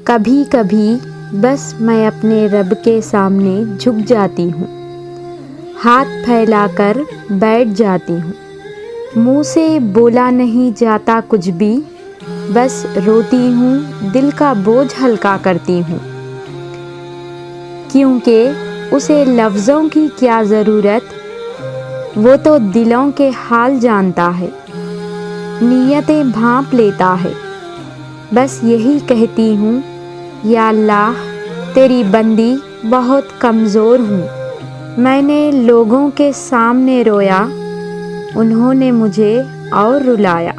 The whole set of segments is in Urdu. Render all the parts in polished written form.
کبھی کبھی بس میں اپنے رب کے سامنے جھک جاتی ہوں، ہاتھ پھیلا کر بیٹھ جاتی ہوں، منہ سے بولا نہیں جاتا کچھ بھی، بس روتی ہوں، دل کا بوجھ ہلکا کرتی ہوں، کیونکہ اسے لفظوں کی کیا ضرورت، وہ تو دلوں کے حال جانتا ہے، نیتیں بھانپ لیتا ہے۔ بس یہی کہتی ہوں، یا اللہ تیری بندی بہت کمزور ہوں، میں نے لوگوں کے سامنے رویا، انہوں نے مجھے اور رلایا،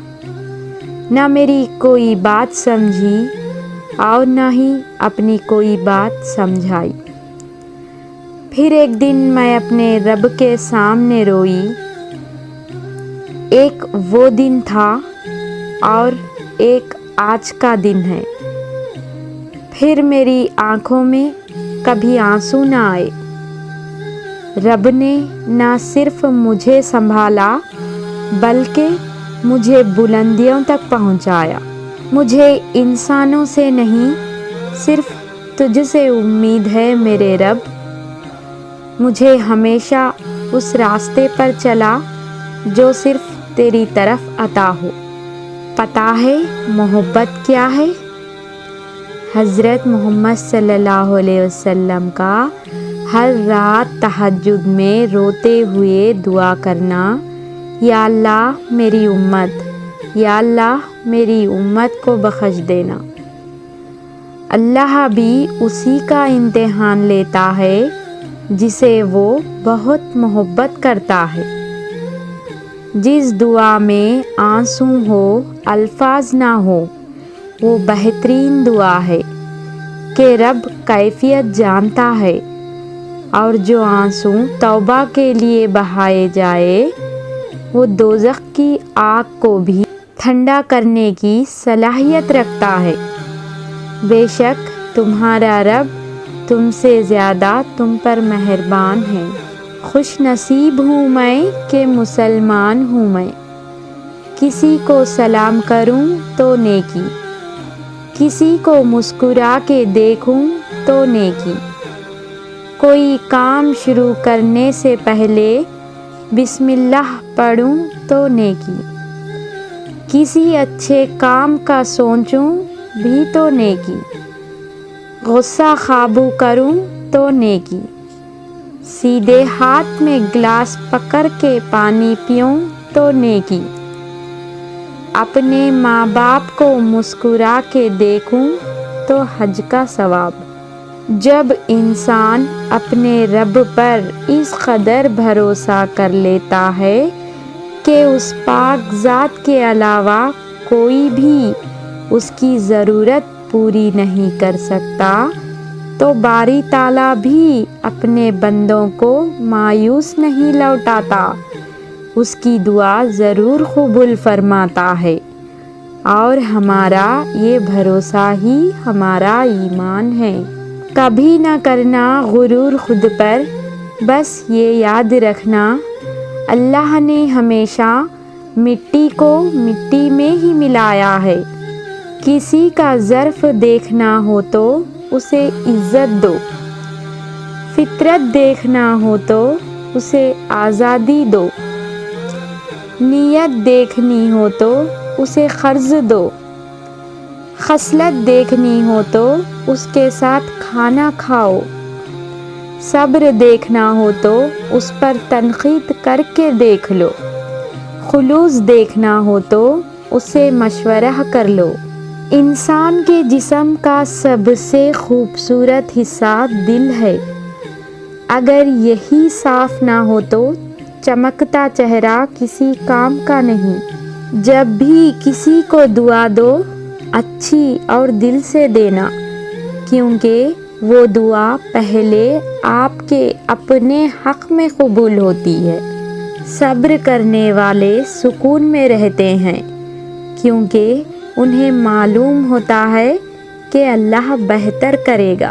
نہ میری کوئی بات سمجھی اور نہ ہی اپنی کوئی بات سمجھائی۔ پھر ایک دن میں اپنے رب کے سامنے روئی، ایک وہ دن تھا اور ایک آج کا دن ہے۔ پھر میری آنکھوں میں کبھی آنسو نہ آئے۔ رب نے نہ صرف مجھے سنبھالا بلکہ مجھے بلندیوں تک پہنچایا۔ مجھے انسانوں سے نہیں، صرف تجھ سے امید ہے میرے رب، مجھے ہمیشہ اس راستے پر چلا جو صرف تیری طرف عطا ہو۔ پتہ ہے محبت کیا ہے؟ حضرت محمد صلی اللہ علیہ وسلم کا ہر رات تہجد میں روتے ہوئے دعا کرنا، یا اللہ میری امت، یا اللہ میری امت کو بخش دینا۔ اللہ بھی اسی کا امتحان لیتا ہے جسے وہ بہت محبت کرتا ہے۔ جس دعا میں آنسو ہو، الفاظ نہ ہو، وہ بہترین دعا ہے کہ رب کیفیت جانتا ہے، اور جو آنسو توبہ کے لیے بہائے جائے وہ دوزخ کی آگ کو بھی ٹھنڈا کرنے کی صلاحیت رکھتا ہے۔ بے شک تمہارا رب تم سے زیادہ تم پر مہربان ہے۔ خوش نصیب ہوں میں کہ مسلمان ہوں میں، کسی کو سلام کروں تو نیکی، کسی کو مسکرا کے دیکھوں تو نیکی، کوئی کام شروع کرنے سے پہلے بسم اللہ پڑھوں تو نیکی، کسی اچھے کام کا سوچوں بھی تو نیکی، غصہ قابو کروں تو نیکی، سیدھے ہاتھ میں گلاس پکڑ کے پانی پیوں تو نیکی، اپنے ماں باپ کو مسکرا کے دیکھوں تو حج کا ثواب۔ جب انسان اپنے رب پر اس قدر بھروسہ کر لیتا ہے کہ اس پاک ذات کے علاوہ کوئی بھی اس کی ضرورت پوری نہیں کر سکتا، تو باری تعالیٰ بھی اپنے بندوں کو مایوس نہیں لوٹاتا، اس کی دعا ضرور قبول فرماتا ہے، اور ہمارا یہ بھروسہ ہی ہمارا ایمان ہے۔ کبھی نہ کرنا غرور خود پر، بس یہ یاد رکھنا اللہ نے ہمیشہ مٹی کو مٹی میں ہی ملایا ہے۔ کسی کا ظرف دیکھنا ہو تو اسے عزت دو، فطرت دیکھنا ہو تو اسے آزادی دو، نیت دیکھنی ہو تو اسے قرض دو، خصلت دیکھنی ہو تو اس کے ساتھ کھانا کھاؤ، صبر دیکھنا ہو تو اس پر تنقید کر کے دیکھ لو، خلوص دیکھنا ہو تو اس سے مشورہ کر لو۔ انسان کے جسم کا سب سے خوبصورت حصہ دل ہے، اگر یہی صاف نہ ہو تو چمکتا چہرہ کسی کام کا نہیں۔ جب بھی کسی کو دعا دو، اچھی اور دل سے دینا، کیونکہ وہ دعا پہلے آپ کے اپنے حق میں قبول ہوتی ہے۔ صبر کرنے والے سکون میں رہتے ہیں، کیونکہ انہیں معلوم ہوتا ہے کہ اللہ بہتر کرے گا۔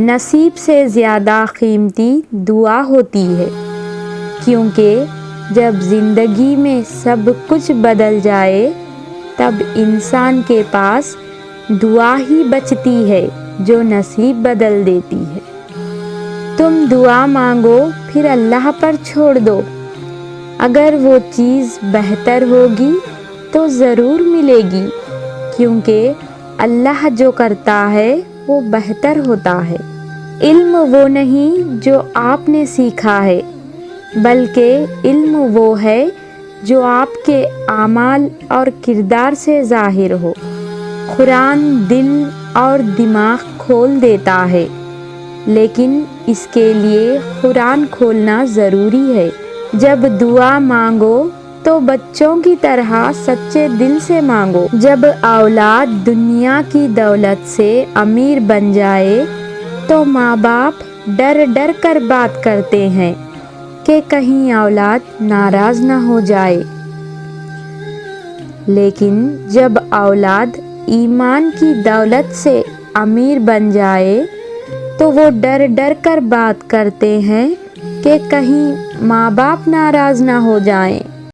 نصیب سے زیادہ قیمتی دعا ہوتی ہے، کیونکہ جب زندگی میں سب کچھ بدل جائے تب انسان کے پاس دعا ہی بچتی ہے جو نصیب بدل دیتی ہے۔ تم دعا مانگو پھر اللہ پر چھوڑ دو، اگر وہ چیز بہتر ہوگی تو ضرور ملے گی، کیونکہ اللہ جو کرتا ہے وہ بہتر ہوتا ہے۔ علم وہ نہیں جو آپ نے سیکھا ہے، بلکہ علم وہ ہے جو آپ کے اعمال اور کردار سے ظاہر ہو۔ قرآن دل اور دماغ کھول دیتا ہے، لیکن اس کے لیے قرآن کھولنا ضروری ہے۔ جب دعا مانگو تو بچوں کی طرح سچے دل سے مانگو۔ جب اولاد دنیا کی دولت سے امیر بن جائے تو ماں باپ ڈر ڈر کر بات کرتے ہیں کہ کہیں اولاد ناراض نہ ہو جائے، لیکن جب اولاد ایمان کی دولت سے امیر بن جائے تو وہ ڈر ڈر کر بات کرتے ہیں کہ کہیں ماں باپ ناراض نہ ہو جائیں۔